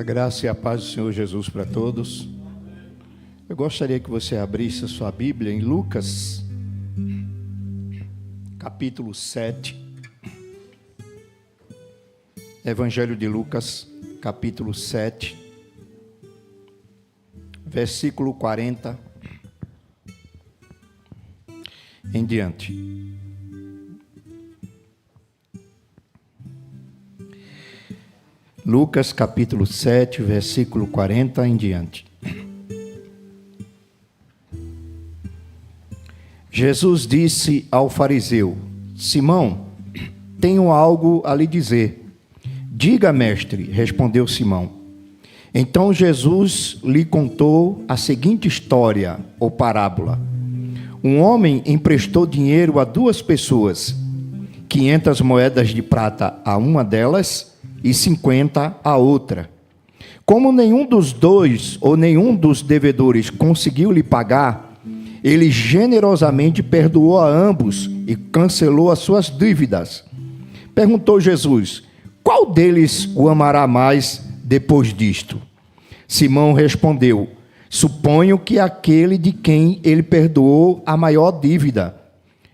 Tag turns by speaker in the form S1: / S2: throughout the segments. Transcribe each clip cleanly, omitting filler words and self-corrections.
S1: graça e a paz do Senhor Jesus para todos. Eu gostaria que você abrisse a sua Bíblia em Lucas, capítulo 7. Evangelho de Lucas, capítulo 7, versículo 40 em diante. Lucas capítulo 7, versículo 40 em diante. Jesus disse ao fariseu: Simão, tenho algo a lhe dizer. Diga, mestre, respondeu Simão. Então Jesus lhe contou a seguinte história ou parábola. Um homem emprestou dinheiro a duas pessoas, 500 moedas de prata a uma delas e 50 a outra. Como nenhum dos dois ou nenhum dos devedores conseguiu lhe pagar, ele generosamente perdoou a ambos e cancelou as suas dívidas. Perguntou Jesus: qual deles o amará mais depois disto? Simão respondeu: suponho que aquele de quem ele perdoou a maior dívida.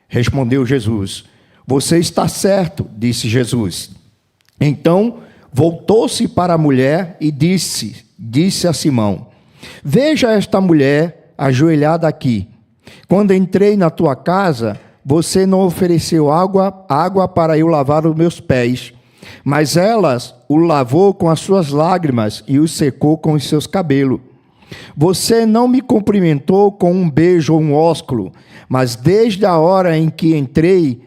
S1: Respondeu Jesus: você está certo, disse Jesus. Então voltou-se para a mulher e disse a Simão: veja esta mulher ajoelhada aqui. Quando entrei na tua casa, você não ofereceu água para eu lavar os meus pés, mas ela o lavou com as suas lágrimas e o secou com os seus cabelos. Você não me cumprimentou com um beijo ou um ósculo, mas desde a hora em que entrei,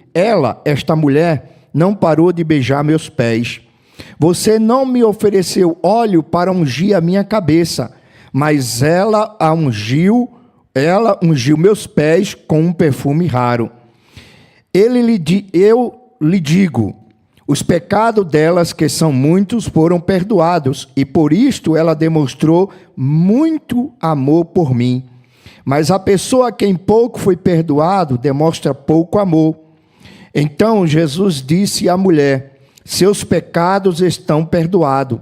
S1: esta mulher, não parou de beijar meus pés. Você não me ofereceu óleo para ungir a minha cabeça, mas ela ungiu meus pés com um perfume raro. Eu lhe digo, os pecados delas, que são muitos, foram perdoados, e por isto ela demonstrou muito amor por mim. Mas a pessoa a quem pouco foi perdoado demonstra pouco amor. Então Jesus disse à mulher: seus pecados estão perdoados.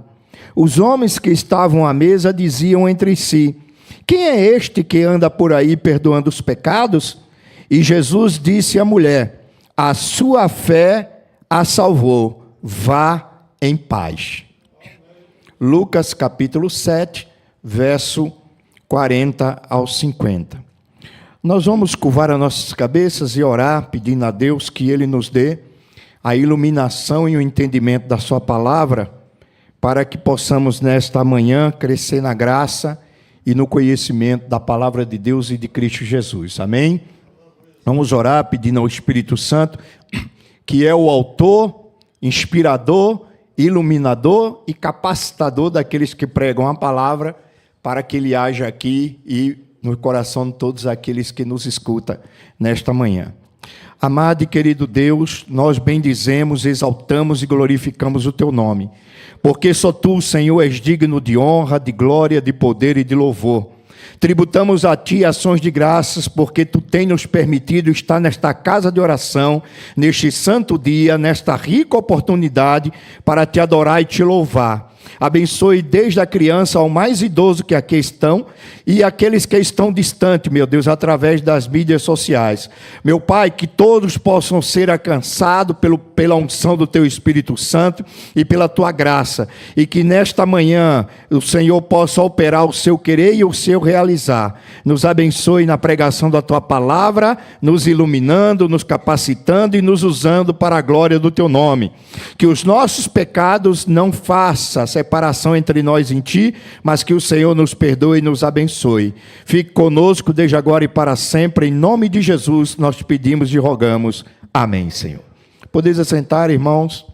S1: Os homens que estavam à mesa diziam entre si: quem é este que anda por aí perdoando os pecados? E Jesus disse à mulher: a sua fé a salvou, vá em paz. Lucas capítulo 7, verso 40 ao 50. Nós vamos curvar as nossas cabeças e orar, pedindo a Deus que Ele nos dê a iluminação e o entendimento da sua palavra, para que possamos nesta manhã crescer na graça e no conhecimento da palavra de Deus e de Cristo Jesus. Amém? Vamos orar pedindo ao Espírito Santo, que é o autor, inspirador, iluminador e capacitador daqueles que pregam a palavra, para que Ele haja aqui e no coração de todos aqueles que nos escutam nesta manhã. Amado e querido Deus, nós bendizemos, exaltamos e glorificamos o Teu nome, porque só Tu, Senhor, és digno de honra, de glória, de poder e de louvor. Tributamos a Ti ações de graças, porque Tu tens nos permitido estar nesta casa de oração, neste santo dia, nesta rica oportunidade para Te adorar e Te louvar. Abençoe desde a criança ao mais idoso que aqui estão e aqueles que estão distantes, meu Deus, através das mídias sociais. Meu Pai, que todos possam ser alcançados pela unção do Teu Espírito Santo e pela Tua graça. E que nesta manhã o Senhor possa operar o Seu querer e o Seu realizar. Nos abençoe na pregação da Tua palavra, nos iluminando, nos capacitando e nos usando para a glória do Teu nome. Que os nossos pecados não façam separação entre nós e Ti, mas que o Senhor nos perdoe e nos abençoe. Fique conosco desde agora e para sempre, em nome de Jesus nós te pedimos e rogamos. Amém, Senhor. Podeis assentar, irmãos.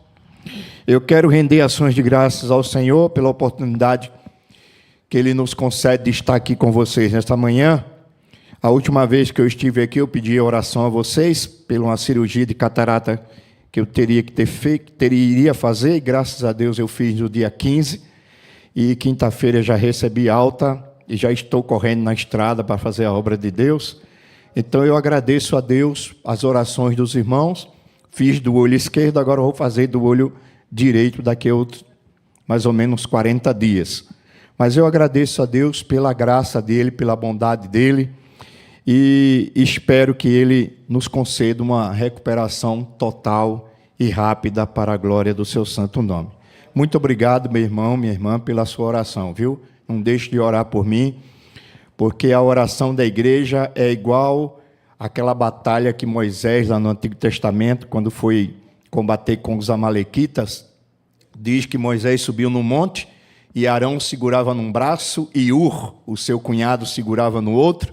S1: Eu quero render ações de graças ao Senhor pela oportunidade que Ele nos concede de estar aqui com vocês nesta manhã. A última vez que eu estive aqui, eu pedi oração a vocês por uma cirurgia de catarata que eu teria que ter feito, iria fazer, e graças a Deus eu fiz no dia 15, e quinta-feira já recebi alta, e já estou correndo na estrada para fazer a obra de Deus. Então eu agradeço a Deus as orações dos irmãos, fiz do olho esquerdo, agora vou fazer do olho direito daqui a mais ou menos 40 dias. Mas eu agradeço a Deus pela graça dele, pela bondade dele, e espero que ele nos conceda uma recuperação total e rápida para a glória do seu santo nome. Muito obrigado, meu irmão, minha irmã, pela sua oração, viu? Não deixe de orar por mim, porque a oração da igreja é igual àquela batalha que Moisés, lá no Antigo Testamento, quando foi combater com os amalequitas, diz que Moisés subiu no monte e Arão segurava num braço e Ur, o seu cunhado, segurava no outro,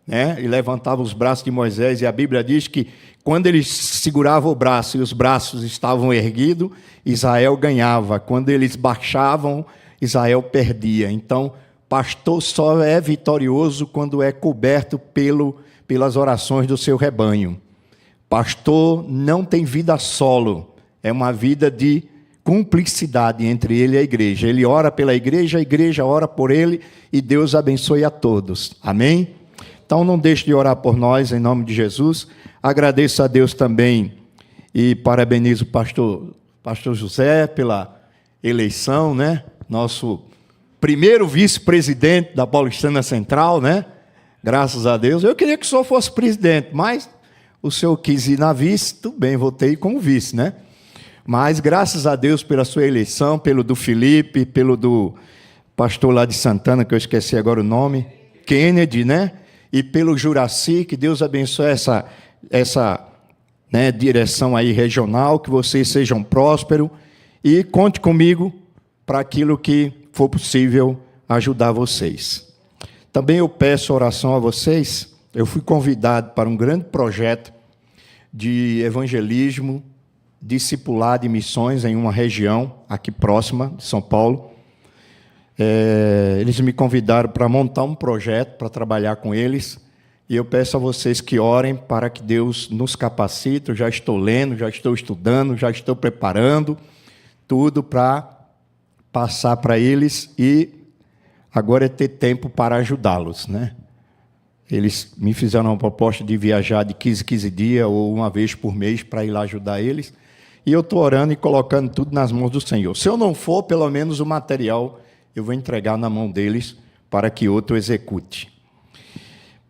S1: né? E levantava os braços de Moisés, e a Bíblia diz que quando ele segurava o braço e os braços estavam erguidos, Israel ganhava. Quando eles baixavam, Israel perdia. Então, pastor só é vitorioso quando é coberto pelas orações do seu rebanho. Pastor não tem vida solo, é uma vida de cumplicidade entre ele e a igreja. Ele ora pela igreja, a igreja ora por ele, e Deus abençoe a todos. Amém? Então não deixe de orar por nós, em nome de Jesus. Agradeço a Deus também e parabenizo o pastor José pela eleição, né? Nosso primeiro vice-presidente da Paulistana Central, né? Graças a Deus. Eu queria que o senhor fosse presidente, mas o senhor quis ir na vice, tudo bem, votei como vice, né? Mas graças a Deus pela sua eleição, pelo do Felipe, pelo do pastor lá de Santana, que eu esqueci agora o nome, Kennedy, né? E pelo Juraci, que Deus abençoe essa direção aí regional, que vocês sejam prósperos, e conte comigo para aquilo que for possível ajudar vocês. Também eu peço oração a vocês. Eu fui convidado para um grande projeto de evangelismo, discipulado e missões em uma região aqui próxima de São Paulo. Eles me convidaram para montar um projeto, para trabalhar com eles, e eu peço a vocês que orem para que Deus nos capacite. Eu já estou lendo, já estou estudando, já estou preparando tudo para passar para eles, e agora é ter tempo para ajudá-los, né? Eles me fizeram uma proposta de viajar de 15 dias ou uma vez por mês para ir lá ajudar eles, e eu estou orando e colocando tudo nas mãos do Senhor. Se eu não for, pelo menos o material eu vou entregar na mão deles para que outro execute.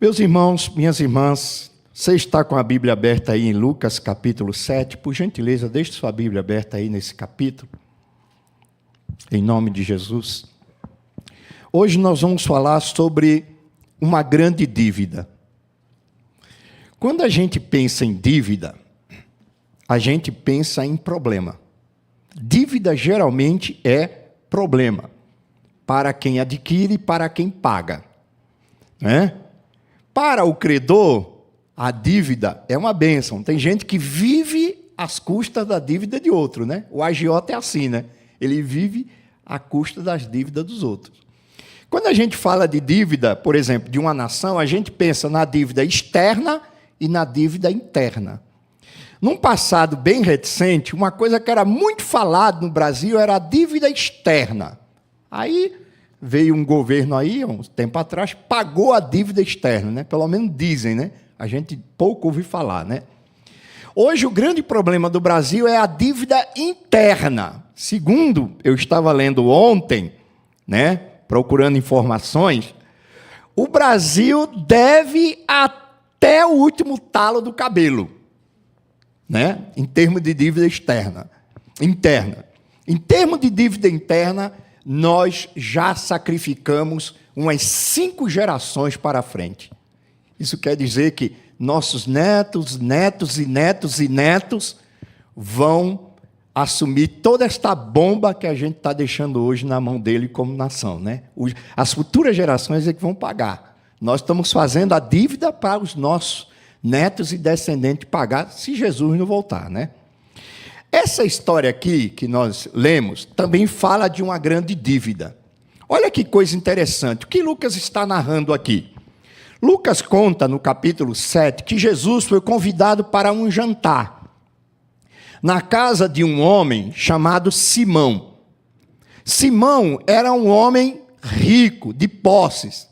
S1: Meus irmãos, minhas irmãs, você está com a Bíblia aberta aí em Lucas capítulo 7, por gentileza, deixe sua Bíblia aberta aí nesse capítulo, em nome de Jesus. Hoje nós vamos falar sobre uma grande dívida. Quando a gente pensa em dívida, a gente pensa em problema. Dívida geralmente é problema, para quem adquire e para quem paga, né? Para o credor, a dívida é uma bênção. Tem gente que vive às custas da dívida de outro, né? O agiota é assim, né? Ele vive à custa das dívidas dos outros. Quando a gente fala de dívida, por exemplo, de uma nação, a gente pensa na dívida externa e na dívida interna. Num passado bem recente, uma coisa que era muito falada no Brasil era a dívida externa. Aí veio um governo aí, há um tempo atrás, pagou a dívida externa, né? Pelo menos dizem, né? A gente pouco ouve falar, né? Hoje o grande problema do Brasil é a dívida interna. Segundo eu estava lendo ontem, né? Procurando informações, o Brasil deve até o último talo do cabelo, né? Em termos de dívida interna. Em termos de dívida interna, nós já sacrificamos umas 5 gerações para frente. Isso quer dizer que nossos netos vão assumir toda esta bomba que a gente está deixando hoje na mão dele como nação, né? As futuras gerações é que vão pagar. Nós estamos fazendo a dívida para os nossos netos e descendentes pagar, se Jesus não voltar, né? Essa história aqui que nós lemos também fala de uma grande dívida. Olha que coisa interessante. O que Lucas está narrando aqui? Lucas conta no capítulo 7 que Jesus foi convidado para um jantar na casa de um homem chamado Simão. Simão era um homem rico, de posses.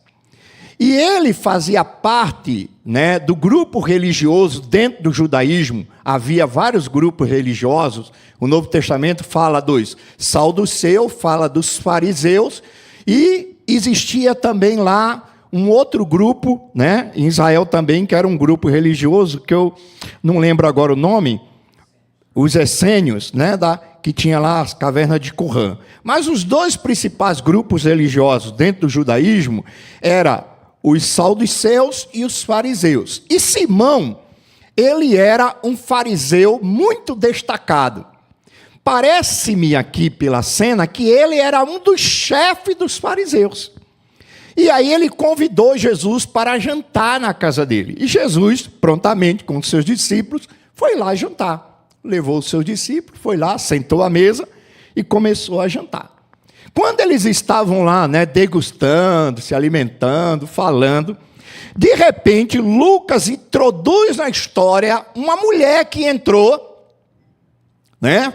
S1: E ele fazia parte, né, do grupo religioso dentro do judaísmo. Havia vários grupos religiosos. O Novo Testamento fala dos saduceus, fala dos fariseus, e existia também lá um outro grupo, né, em Israel também, que era um grupo religioso, que eu não lembro agora o nome, os essênios, né, que tinha lá as cavernas de Qumran. Mas os dois principais grupos religiosos dentro do judaísmo eram os saduceus e os fariseus. E Simão, ele era um fariseu muito destacado. Parece-me aqui pela cena que ele era um dos chefes dos fariseus. E aí ele convidou Jesus para jantar na casa dele. E Jesus, prontamente, com os seus discípulos, foi lá jantar. Levou os seus discípulos, foi lá, sentou à mesa e começou a jantar. Quando eles estavam lá, né, degustando, se alimentando, falando, de repente, Lucas introduz na história uma mulher que entrou, né?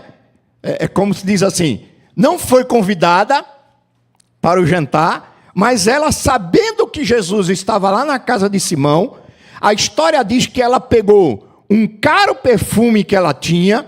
S1: É como se diz assim, não foi convidada para o jantar, mas ela, sabendo que Jesus estava lá na casa de Simão, a história diz que ela pegou um caro perfume que ela tinha,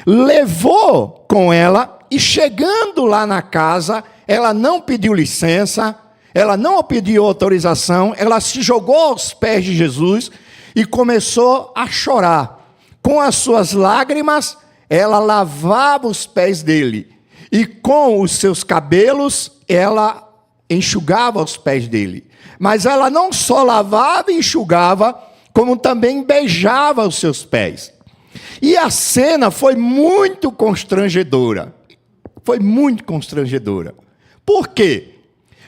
S1: levou com ela, e chegando lá na casa, ela não pediu licença, ela não pediu autorização, ela se jogou aos pés de Jesus e começou a chorar. Com as suas lágrimas, ela lavava os pés dele, e com os seus cabelos, ela enxugava os pés dele. Mas ela não só lavava e enxugava, como também beijava os seus pés. E a cena foi muito constrangedora. Foi muito constrangedora. Por quê?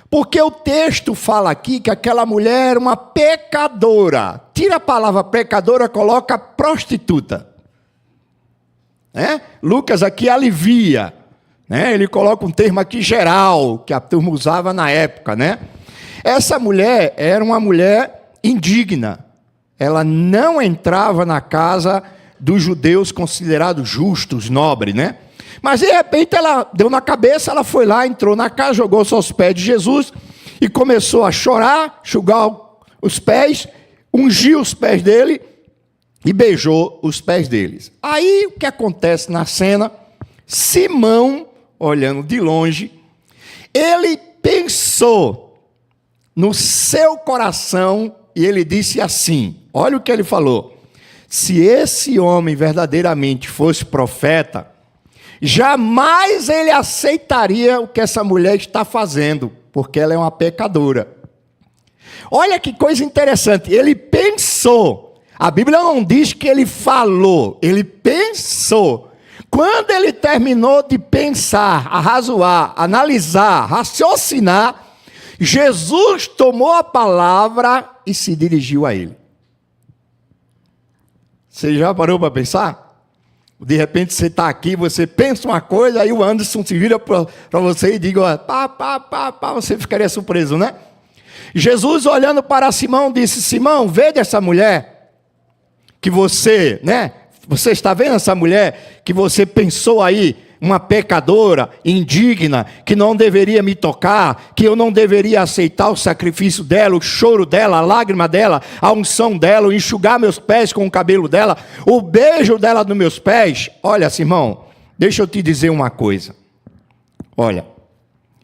S1: Porque o texto fala aqui que aquela mulher era uma pecadora. Tira a palavra pecadora, coloca prostituta. Né? Lucas aqui alivia. Né? Ele coloca um termo aqui geral, que a turma usava na época. Né? Essa mulher era uma mulher indigna. Ela não entrava na casa dos judeus considerados justos, nobres, né? Mas de repente ela deu na cabeça, ela foi lá, entrou na casa, jogou-se aos pés de Jesus e começou a chorar, enxugar os pés, ungiu os pés dele e beijou os pés deles. Aí o que acontece na cena? Simão, olhando de longe, ele pensou no seu coração e ele disse assim, olha o que ele falou: se esse homem verdadeiramente fosse profeta, jamais ele aceitaria o que essa mulher está fazendo, porque ela é uma pecadora. Olha que coisa interessante, ele pensou. A Bíblia não diz que ele falou, ele pensou. Quando ele terminou de pensar, arrazoar, analisar, raciocinar, Jesus tomou a palavra e se dirigiu a ele. Você já parou para pensar? De repente você está aqui, você pensa uma coisa, aí o Anderson se vira para você e diz, você ficaria surpreso, né? Jesus, olhando para Simão, disse: Simão, veja essa mulher que você, né? Você está vendo essa mulher que você pensou aí, uma pecadora, indigna, que não deveria me tocar, que eu não deveria aceitar o sacrifício dela, o choro dela, a lágrima dela, a unção dela, o enxugar meus pés com o cabelo dela, o beijo dela nos meus pés. Olha, Simão, deixa eu te dizer uma coisa. Olha,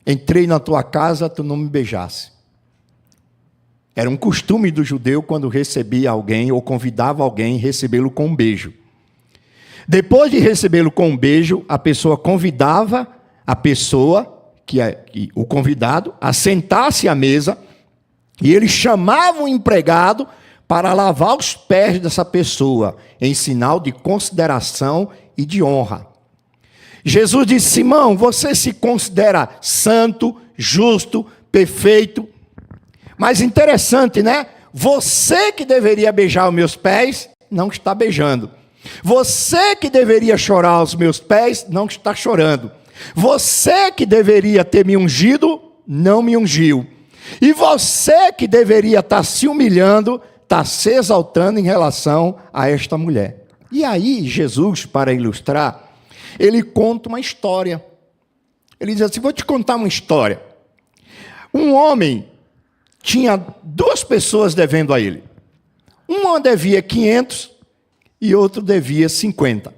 S1: entrei na tua casa, tu não me beijasse. Era um costume do judeu, quando recebia alguém ou convidava alguém, recebê-lo com um beijo. Depois de recebê-lo com um beijo, a pessoa convidava a pessoa, o convidado, a sentar-se à mesa, e ele chamava o empregado para lavar os pés dessa pessoa, em sinal de consideração e de honra. Jesus disse: Simão, você se considera santo, justo, perfeito, mas interessante, né? Você que deveria beijar os meus pés, não está beijando. Você que deveria chorar aos meus pés, não está chorando. Você que deveria ter me ungido, não me ungiu. E você que deveria estar se humilhando, está se exaltando em relação a esta mulher. E aí Jesus, para ilustrar, ele conta uma história. Ele diz assim: vou te contar uma história. Um homem tinha duas pessoas devendo a ele. Uma devia 500 e outro devia 50.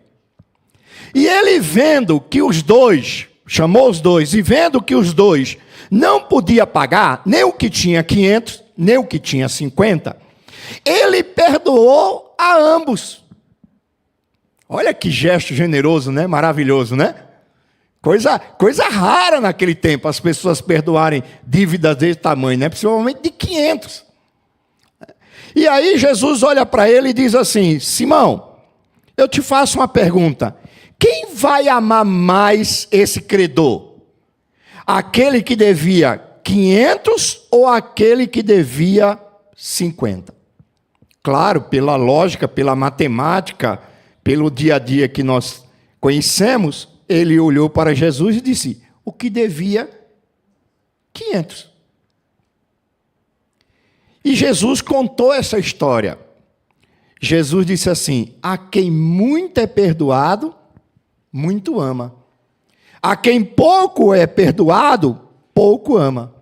S1: E ele vendo que os dois, chamou os dois, e vendo que os dois não podiam pagar, nem o que tinha 500, nem o que tinha 50, ele perdoou a ambos. Olha que gesto generoso, né? Maravilhoso, né? Coisa rara naquele tempo, as pessoas perdoarem dívidas desse tamanho, né? Principalmente de 500. E aí Jesus olha para ele e diz assim: Simão, eu te faço uma pergunta. Quem vai amar mais esse credor? Aquele que devia 500 ou aquele que devia 50? Claro, pela lógica, pela matemática, pelo dia a dia que nós conhecemos, ele olhou para Jesus e disse: o que devia 500. E Jesus contou essa história. Jesus disse assim: a quem muito é perdoado, muito ama. A quem pouco é perdoado, pouco ama.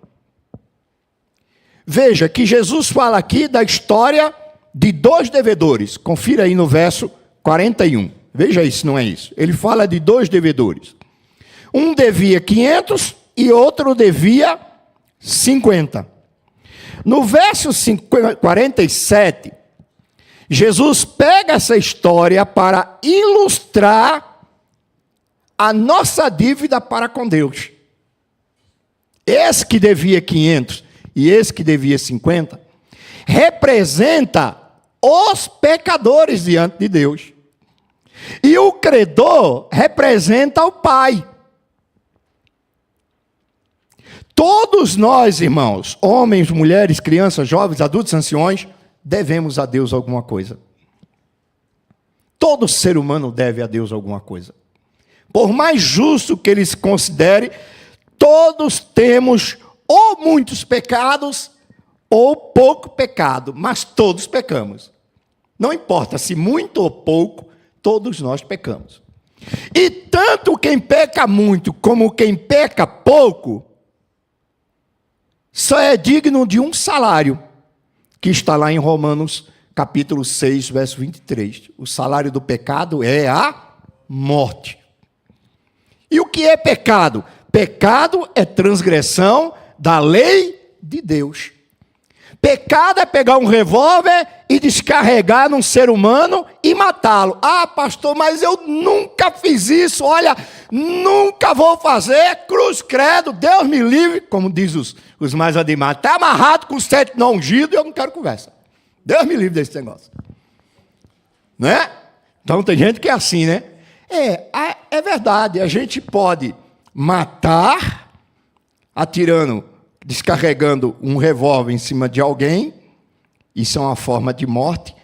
S1: Veja que Jesus fala aqui da história de dois devedores. Confira aí no verso 41. Veja isso, não é isso? Ele fala de dois devedores. Um devia 500 e outro devia 50. No verso 47, Jesus pega essa história para ilustrar a nossa dívida para com Deus. Esse que devia 500 e esse que devia 50, representa os pecadores diante de Deus. E o credor representa o Pai. Todos nós, irmãos, homens, mulheres, crianças, jovens, adultos, anciões, devemos a Deus alguma coisa. Todo ser humano deve a Deus alguma coisa. Por mais justo que ele se considere, todos temos ou muitos pecados ou pouco pecado, mas todos pecamos. Não importa se muito ou pouco, todos nós pecamos. E tanto quem peca muito como quem peca pouco, só é digno de um salário, que está lá em Romanos capítulo 6, verso 23. O salário do pecado é a morte. E o que é pecado? Pecado é transgressão da lei de Deus. Pecado é pegar um revólver e descarregar num ser humano e matá-lo. Ah, pastor, mas eu nunca fiz isso. Olha, nunca vou fazer. Cruz, credo, Deus me livre. Como diz os mais animados. Está amarrado com 7 não ungido e eu não quero conversa. Deus me livre desse negócio. Né? Então tem gente que é assim, né? É verdade. A gente pode matar atirando, descarregando um revólver em cima de alguém, isso é uma forma de morte,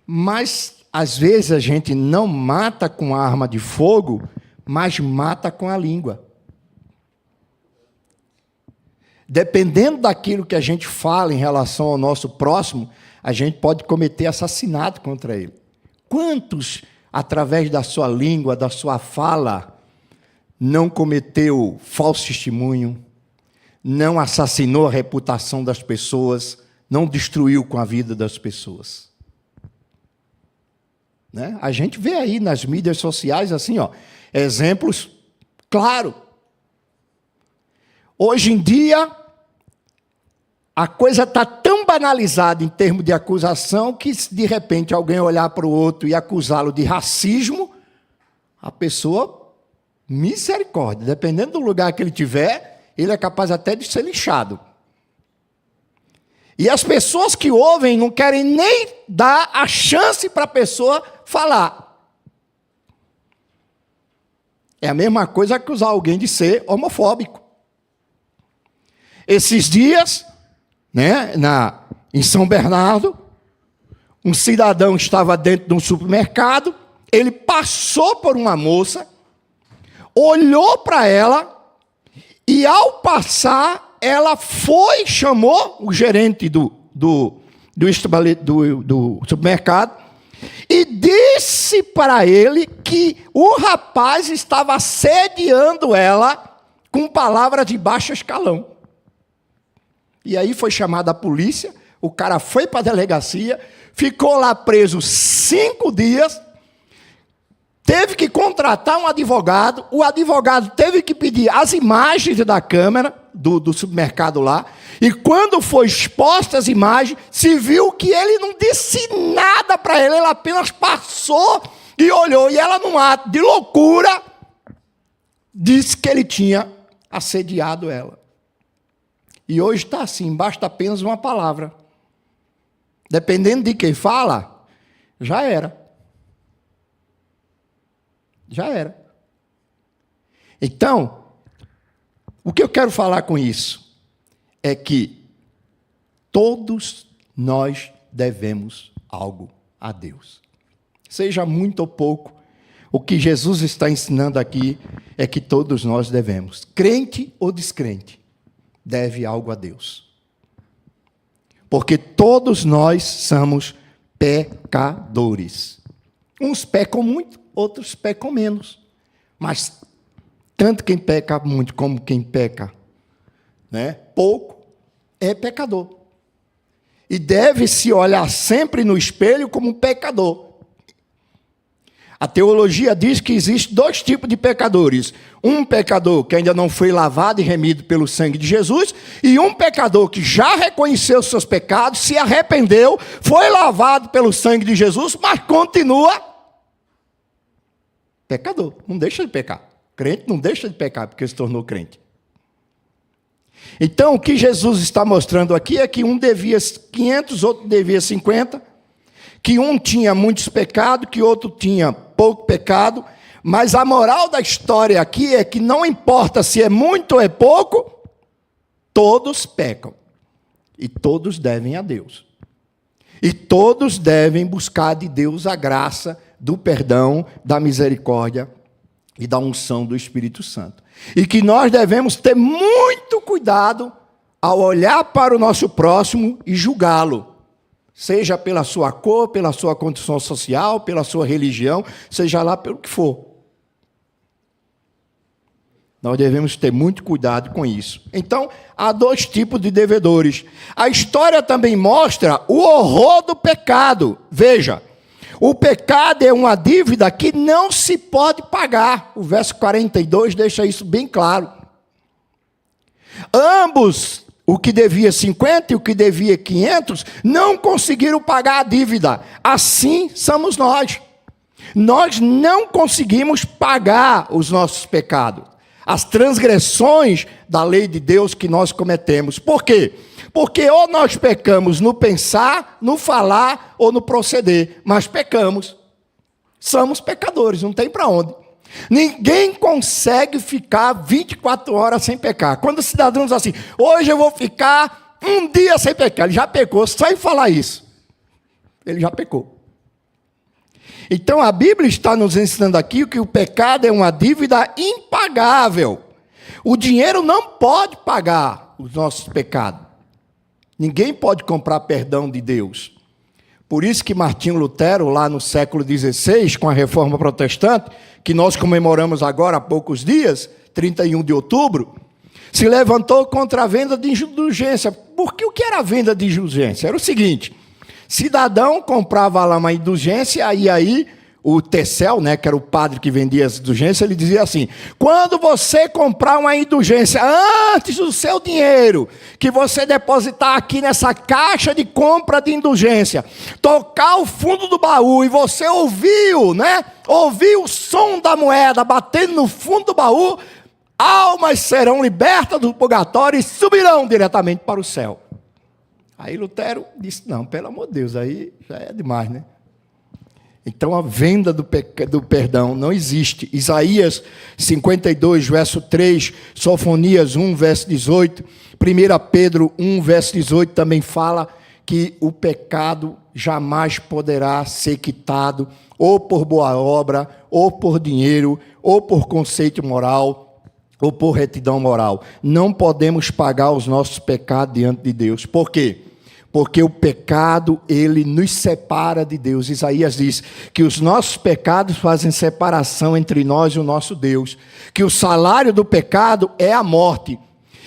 S1: mas às vezes a gente não mata com arma de fogo, mas mata com a língua. Dependendo daquilo que a gente fala em relação ao nosso próximo, a gente pode cometer assassinato contra ele. Quantos, através da sua língua, da sua fala, não cometeu falso testemunho, não assassinou a reputação das pessoas, não destruiu com a vida das pessoas? Né? A gente vê aí nas mídias sociais assim, exemplos claros. Hoje em dia, a coisa está tão banalizada em termos de acusação que, se de repente alguém olhar para o outro e acusá-lo de racismo, a pessoa, misericórdia, dependendo do lugar que ele tiver, ele é capaz até de ser linchado. E as pessoas que ouvem não querem nem dar a chance para a pessoa falar. É a mesma coisa acusar alguém de ser homofóbico. Esses dias, né, em São Bernardo, um cidadão estava dentro de um supermercado, ele passou por uma moça, olhou para ela, e ao passar, ela chamou o gerente do supermercado e disse para ele que o rapaz estava assediando ela com palavras de baixo escalão. E aí foi chamada a polícia, o cara foi para a delegacia, ficou lá preso 5 dias, teve que contratar um advogado, o advogado teve que pedir as imagens da câmera do supermercado lá, e quando foi exposta as imagens, se viu que ele não disse nada para ela, ele apenas passou e olhou, e ela, num ato de loucura, disse que ele tinha assediado ela. E hoje está assim, basta apenas uma palavra. Dependendo de quem fala, já era. Já era. Então, o que eu quero falar com isso é que todos nós devemos algo a Deus. Seja muito ou pouco, o que Jesus está ensinando aqui é que todos nós devemos, crente ou descrente, deve algo a Deus. Porque todos nós somos pecadores. Uns pecam muito, outros pecam menos. Mas tanto quem peca muito como quem peca, pouco, é pecador. E deve se olhar sempre no espelho como um pecador. A teologia diz que existem 2 tipos de pecadores. Um pecador que ainda não foi lavado e remido pelo sangue de Jesus, e um pecador que já reconheceu seus pecados, se arrependeu, foi lavado pelo sangue de Jesus, mas continua pecador. Não deixa de pecar. Crente não deixa de pecar porque se tornou crente. Então, o que Jesus está mostrando aqui é que um devia 500, outro devia 50, que um tinha muitos pecados, que outro tinha pouco pecado, mas a moral da história aqui é que não importa se é muito ou é pouco, todos pecam. E todos devem a Deus. E todos devem buscar de Deus a graça do perdão, da misericórdia e da unção do Espírito Santo. E que nós devemos ter muito cuidado ao olhar para o nosso próximo e julgá-lo. Seja pela sua cor, pela sua condição social, pela sua religião, seja lá pelo que for. Nós devemos ter muito cuidado com isso. Então, há 2 tipos de devedores. A história também mostra o horror do pecado. Veja, o pecado é uma dívida que não se pode pagar. O verso 42 deixa isso bem claro. Ambos, o que devia 50 e o que devia 500, não conseguiram pagar a dívida. Assim somos nós. Nós não conseguimos pagar os nossos pecados, as transgressões da lei de Deus que nós cometemos. Por quê? Porque ou nós pecamos no pensar, no falar ou no proceder, mas pecamos. Somos pecadores, não tem para onde. Ninguém consegue ficar 24 horas sem pecar. Quando o cidadão diz assim, hoje eu vou ficar um dia sem pecar, ele já pecou, só em falar isso. Ele já pecou. Então a Bíblia está nos ensinando aqui que o pecado é uma dívida impagável. O dinheiro não pode pagar os nossos pecados. Ninguém pode comprar perdão de Deus. Por isso que Martinho Lutero, lá no século XVI, com a Reforma Protestante, que nós comemoramos agora há poucos dias, 31 de outubro, se levantou contra a venda de indulgência. Porque o que era a venda de indulgência? Era o seguinte, cidadão comprava lá uma indulgência, e aí o Tecel, que era o padre que vendia as indulgências, ele dizia assim, quando você comprar uma indulgência, antes do seu dinheiro, que você depositar aqui nessa caixa de compra de indulgência, tocar o fundo do baú, e você ouviu, ouviu o som da moeda batendo no fundo do baú, almas serão libertas do purgatório e subirão diretamente para o céu. Aí Lutero disse, não, pelo amor de Deus, aí já é demais, Então a venda do perdão não existe. Isaías 52, verso 3, Sofonias 1, verso 18, 1 Pedro 1, verso 18 também fala que o pecado jamais poderá ser quitado, ou por boa obra, ou por dinheiro, ou por conceito moral, ou por retidão moral. Não podemos pagar os nossos pecados diante de Deus. Por quê? Porque o pecado, ele nos separa de Deus. Isaías diz que os nossos pecados fazem separação entre nós e o nosso Deus. Que o salário do pecado é a morte.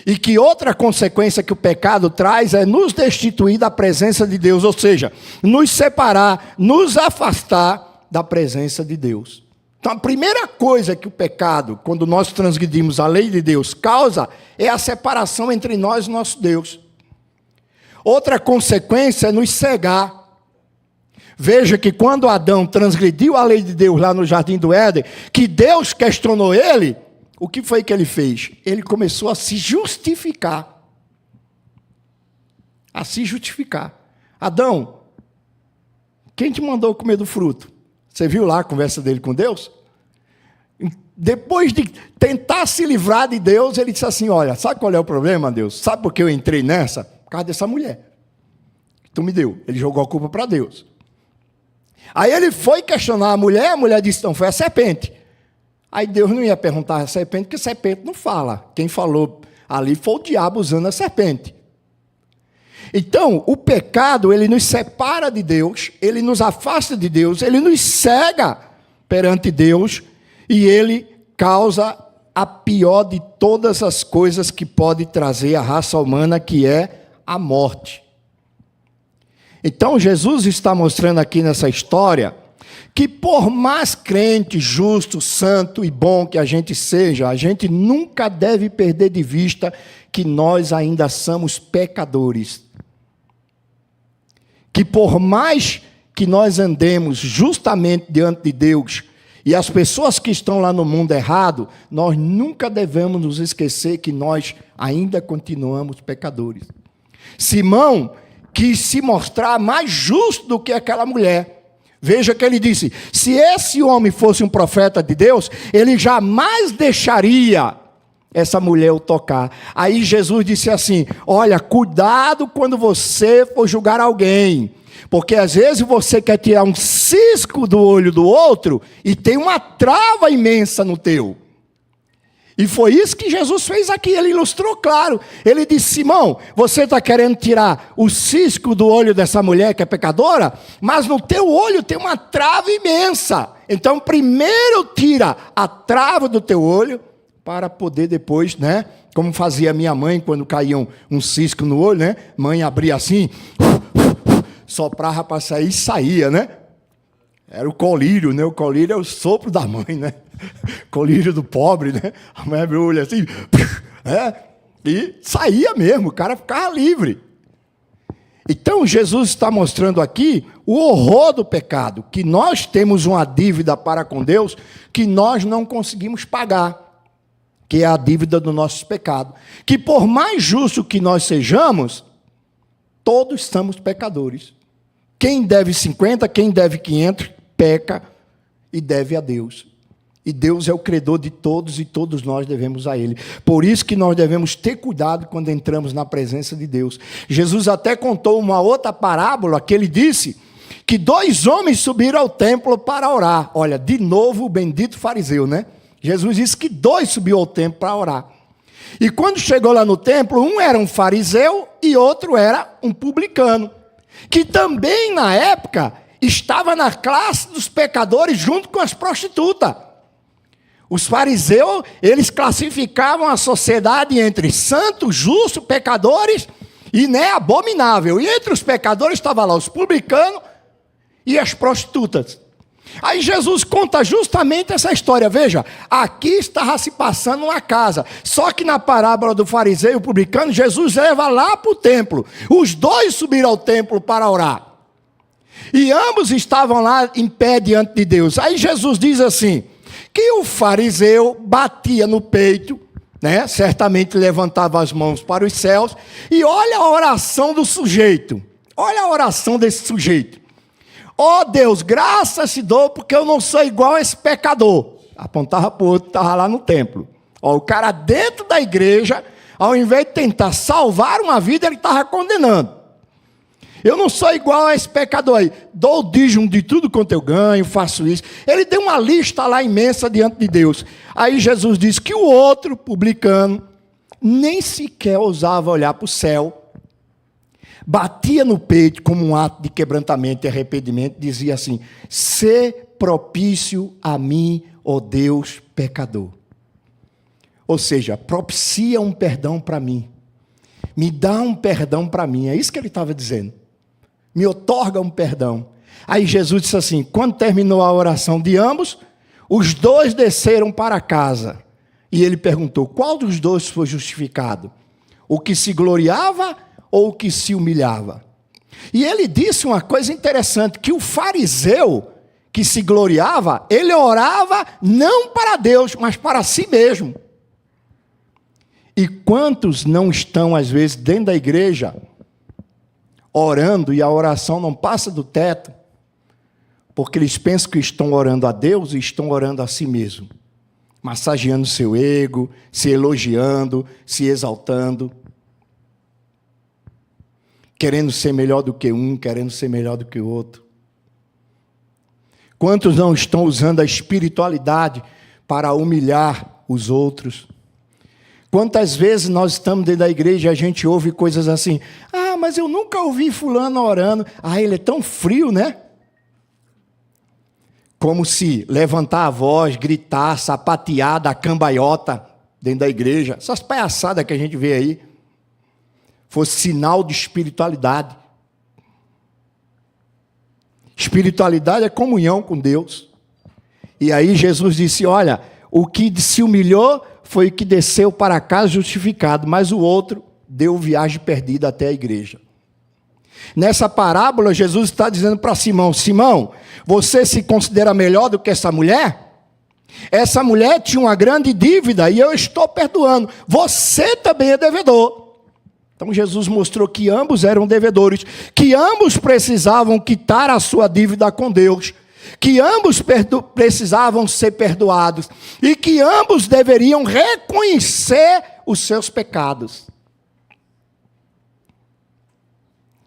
S1: E que outra consequência que o pecado traz é nos destituir da presença de Deus, ou seja, nos separar, nos afastar da presença de Deus. Então a primeira coisa que o pecado, quando nós transgredimos a lei de Deus, causa é a separação entre nós e nosso Deus. Outra consequência é nos cegar. Veja que quando Adão transgrediu a lei de Deus lá no Jardim do Éden, que Deus questionou ele, o que foi que ele fez? Ele começou a se justificar. A se justificar. Adão, quem te mandou comer do fruto? Você viu lá a conversa dele com Deus? Depois de tentar se livrar de Deus, ele disse assim, olha, sabe qual é o problema, Deus? Sabe por que eu entrei nessa? Por causa dessa mulher que tu me deu. Ele jogou a culpa para Deus. Aí ele foi questionar a mulher disse, não, foi a serpente. Aí Deus não ia perguntar a serpente, porque a serpente não fala. Quem falou ali foi o diabo usando a serpente. Então, o pecado, ele nos separa de Deus, ele nos afasta de Deus, ele nos cega perante Deus, e ele causa a pior de todas as coisas que pode trazer a raça humana, que é a morte. Então, Jesus está mostrando aqui nessa história que por mais crente, justo, santo e bom que a gente seja, a gente nunca deve perder de vista que nós ainda somos pecadores. Que por mais que nós andemos justamente diante de Deus, e as pessoas que estão lá no mundo errado, nós nunca devemos nos esquecer que nós ainda continuamos pecadores. Simão quis se mostrar mais justo do que aquela mulher. Veja que ele disse, se esse homem fosse um profeta de Deus, ele jamais deixaria essa mulher o tocar. Aí Jesus disse assim, olha, cuidado quando você for julgar alguém, porque às vezes você quer tirar um cisco do olho do outro e tem uma trava imensa no teu. E foi isso que Jesus fez aqui, ele ilustrou claro. Ele disse, Simão, você está querendo tirar o cisco do olho dessa mulher que é pecadora, mas no teu olho tem uma trava imensa. Então primeiro tira a trava do teu olho, para poder depois, né, como fazia minha mãe quando caía um cisco no olho, né, mãe abria assim, soprava para sair e saía, né? Era o colírio, né? O colírio é o sopro da mãe, né? Colírio do pobre, né? A mãe abriu o olho assim, e saía mesmo, o cara ficava livre. Então, Jesus está mostrando aqui o horror do pecado, que nós temos uma dívida para com Deus que nós não conseguimos pagar, que é a dívida do nosso pecado. Que por mais justo que nós sejamos, todos somos pecadores. Quem deve 50, quem deve 500, peca e deve a Deus. E Deus é o credor de todos e todos nós devemos a Ele. Por isso que nós devemos ter cuidado quando entramos na presença de Deus. Jesus até contou uma outra parábola que ele disse que 2 homens subiram ao templo para orar. Olha, de novo o bendito fariseu, né? Jesus disse que 2 subiram ao templo para orar. E quando chegou lá no templo, um era um fariseu e outro era um publicano, que também na época estava na classe dos pecadores junto com as prostitutas. Os fariseus, eles classificavam a sociedade entre santos, justos, pecadores e abominável. E entre os pecadores estavam lá os publicanos e as prostitutas. Aí Jesus conta justamente essa história. Veja, aqui estava se passando uma casa. Só que na parábola do fariseu e o publicano, Jesus leva lá para o templo. Os 2 subiram ao templo para orar. E ambos estavam lá em pé diante de Deus. Aí Jesus diz assim, que o fariseu batia no peito, né? Certamente levantava as mãos para os céus, e olha a oração do sujeito. Olha a oração desse sujeito. Ó Deus, graças te dou, porque eu não sou igual a esse pecador. Apontava para o outro, estava lá no templo. Ó, o cara dentro da igreja, ao invés de tentar salvar uma vida, ele estava condenando. Eu não sou igual a esse pecador aí. Dou o dízimo de tudo quanto eu ganho, faço isso. Ele deu uma lista lá imensa diante de Deus. Aí Jesus disse que o outro, publicano, nem sequer ousava olhar para o céu. Batia no peito como um ato de quebrantamento e arrependimento. Dizia assim, sê propício a mim, ó Deus, pecador. Ou seja, propicia um perdão para mim. Me dá um perdão para mim. É isso que ele estava dizendo. Me outorga um perdão. Aí Jesus disse assim, quando terminou a oração de ambos, os dois desceram para casa. E ele perguntou, qual dos dois foi justificado? O que se gloriava ou o que se humilhava? E ele disse uma coisa interessante, que o fariseu que se gloriava, ele orava não para Deus, mas para si mesmo. E quantos não estão, às vezes, dentro da igreja, orando, e a oração não passa do teto, porque eles pensam que estão orando a Deus e estão orando a si mesmo, massageando seu ego, se elogiando, se exaltando, querendo ser melhor do que um, querendo ser melhor do que o outro. Quantos não estão usando a espiritualidade para humilhar os outros? Quantas vezes nós estamos dentro da igreja e a gente ouve coisas assim, mas eu nunca ouvi fulano orando, ele é tão frio, né? Como se levantar a voz, gritar, sapatear, dar cambaiota dentro da igreja, essas palhaçadas que a gente vê aí, fosse sinal de espiritualidade. Espiritualidade é comunhão com Deus. E aí Jesus disse, olha, o que se humilhou foi o que desceu para casa justificado, mas o outro deu viagem perdida até a igreja. Nessa parábola, Jesus está dizendo para Simão, Simão, você se considera melhor do que essa mulher? Essa mulher tinha uma grande dívida e eu estou perdoando. Você também é devedor. Então Jesus mostrou que ambos eram devedores, que ambos precisavam quitar a sua dívida com Deus, que ambos precisavam ser perdoados e que ambos deveriam reconhecer os seus pecados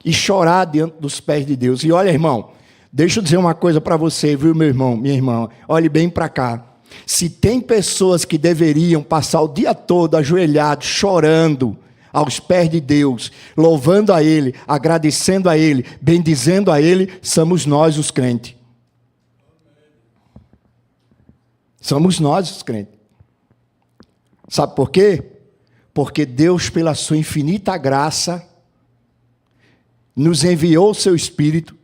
S1: e chorar diante dos pés de Deus. E olha, irmão, deixa eu dizer uma coisa para você, viu, meu irmão, minha irmã, olhe bem para cá. Se tem pessoas que deveriam passar o dia todo ajoelhados, chorando aos pés de Deus, louvando a Ele, agradecendo a Ele, bendizendo a Ele, somos nós os crentes. Somos nós os crentes. Sabe por quê? Porque Deus, pela sua infinita graça, nos enviou o seu Espírito.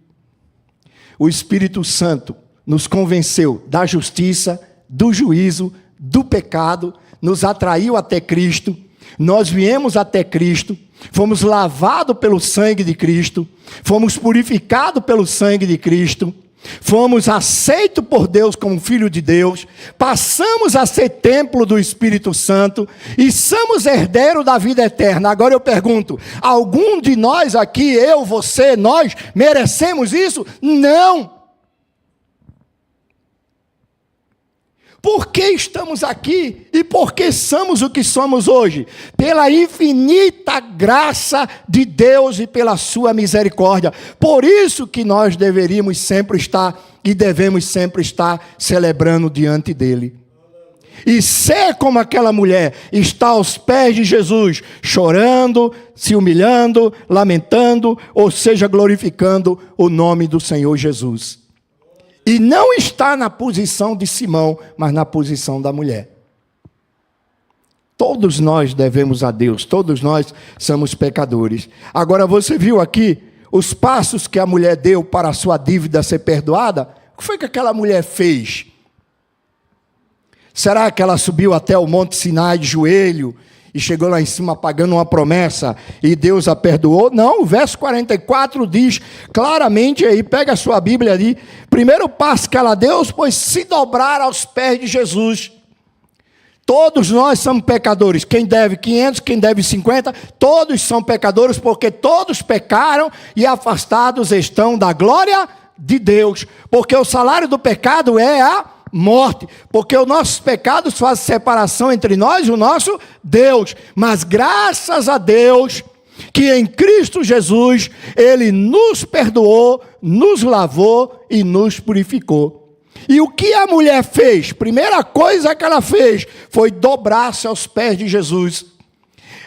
S1: O Espírito Santo nos convenceu da justiça, do juízo, do pecado, nos atraiu até Cristo. Nós viemos até Cristo, fomos lavados pelo sangue de Cristo, fomos purificados pelo sangue de Cristo, fomos aceitos por Deus como filho de Deus, passamos a ser templo do Espírito Santo e somos herdeiros da vida eterna. Agora eu pergunto, algum de nós aqui, eu, você, nós, merecemos isso? Não! Por que estamos aqui e por que somos o que somos hoje? Pela infinita graça de Deus e pela sua misericórdia. Por isso que nós deveríamos sempre estar e devemos sempre estar celebrando diante dele. E ser como aquela mulher, está aos pés de Jesus, chorando, se humilhando, lamentando, ou seja, glorificando o nome do Senhor Jesus. E não está na posição de Simão, mas na posição da mulher. Todos nós devemos a Deus, todos nós somos pecadores. Agora você viu aqui os passos que a mulher deu para a sua dívida ser perdoada? O que foi que aquela mulher fez? Será que ela subiu até o Monte Sinai de joelho e chegou lá em cima pagando uma promessa e Deus a perdoou? Não, o verso 44 diz claramente aí, pega a sua Bíblia ali, primeiro passo que ela deu foi se dobrar aos pés de Jesus. Todos nós somos pecadores, quem deve 500, quem deve 50, todos são pecadores porque todos pecaram e afastados estão da glória de Deus, porque o salário do pecado é a morte, porque os nossos pecados fazem separação entre nós e o nosso Deus, mas graças a Deus, que em Cristo Jesus, Ele nos perdoou, nos lavou e nos purificou. E o que a mulher fez? Primeira coisa que ela fez, foi dobrar-se aos pés de Jesus.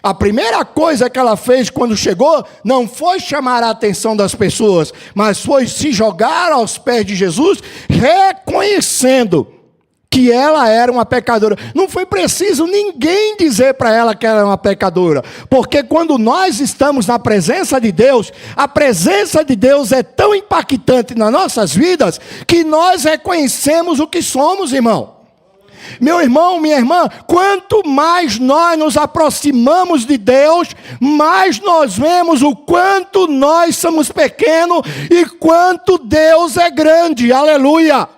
S1: A primeira coisa que ela fez quando chegou, não foi chamar a atenção das pessoas, mas foi se jogar aos pés de Jesus, reconhecendo que ela era uma pecadora. Não foi preciso ninguém dizer para ela que ela era uma pecadora, porque quando nós estamos na presença de Deus, a presença de Deus é tão impactante nas nossas vidas, que nós reconhecemos o que somos, irmão. Meu irmão, minha irmã, quanto mais nós nos aproximamos de Deus, mais nós vemos o quanto nós somos pequenos e quanto Deus é grande. Aleluia!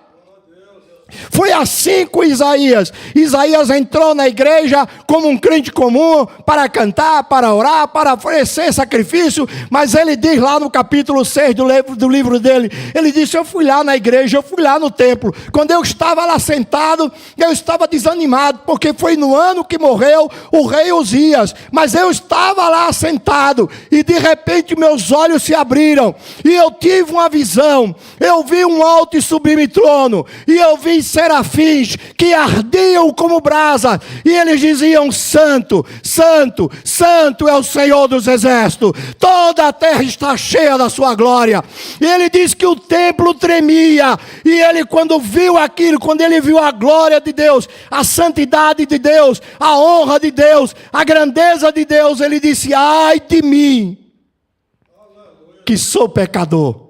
S1: Foi assim com Isaías. Isaías entrou na igreja como um crente comum, para cantar, para orar, para oferecer sacrifício, mas ele diz lá no capítulo 6 do livro dele, ele disse: eu fui lá na igreja, eu fui lá no templo, quando eu estava lá sentado, eu estava desanimado, porque foi no ano que morreu o rei Uzias, mas eu estava lá sentado, e de repente meus olhos se abriram, e eu tive uma visão, eu vi um alto e sublime trono, e eu vi serafins que ardiam como brasa, e eles diziam: santo, santo, santo é o Senhor dos exércitos, toda a terra está cheia da sua glória. E ele diz que o templo tremia, e ele, quando viu aquilo, quando ele viu a glória de Deus, a santidade de Deus, a honra de Deus, a grandeza de Deus, ele disse: ai de mim, que sou pecador